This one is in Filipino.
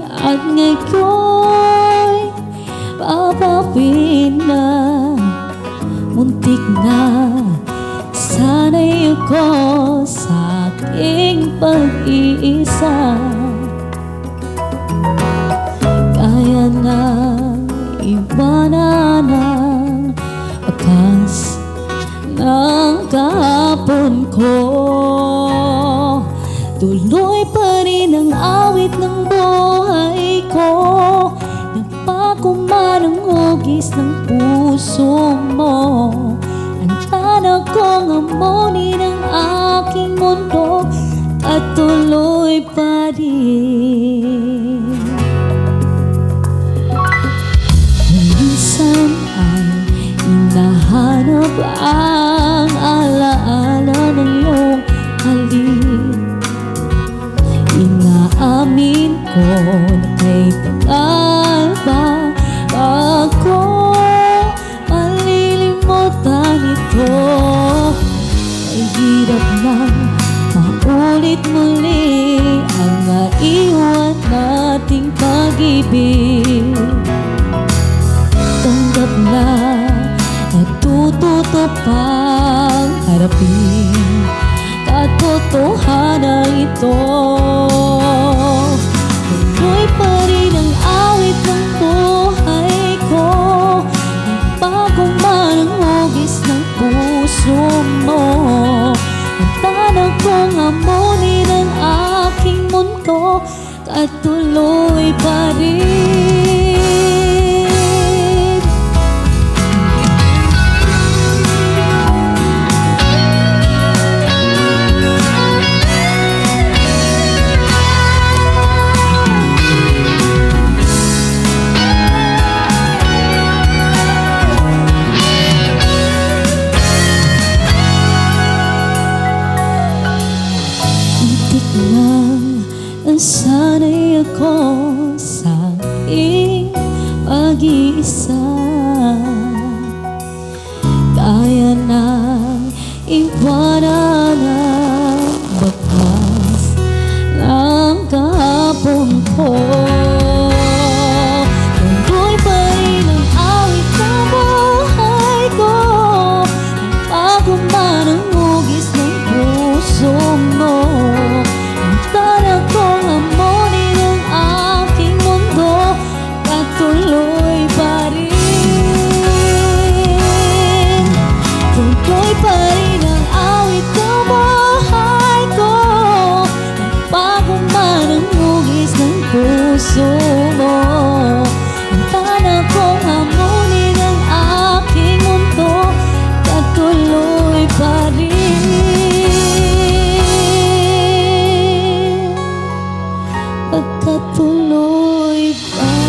at ngayon papapin na. Muntik na sanay ako sa aking pag-iisa. Kaya na iwanan ang wakas ng kahapon ko. Tuloy pa rin ang awit ng buhay ko. Napakuman ang hugis ng puso mo. Handa na kong amunin ang aking mundo at tuloy pa rin. Minsan ay hinahanap ang alaala ng iyong halik. Inaamin ko na kay tagal pa ako malilimutan ito. Ay hirap nang maulit muli ang naiwan nating pag-ibig. Tanggap na natututo pang harapin katotohanan ito. Tuloy pa rin ang awit ng buhay ko. Nagbago man ang hugis ng puso mo. Handa na kong amunin ang aking mundo at tuloy pa rin. Sanay ako sa aking pag-iisa. Kaya nang iwanan ang bakas ng kahapon ko. Tuloy pa rin ang awit ng buhay ko. Bago man ang hugis ng puso mo. Tuloy pa rin. Tuloy pa rin ang awit ng buhay ko. Nagbago man ang hugis ng puso mo. Handa na kong hamunin ang aking mundo at tuloy pa rin. Pagkatuloy pa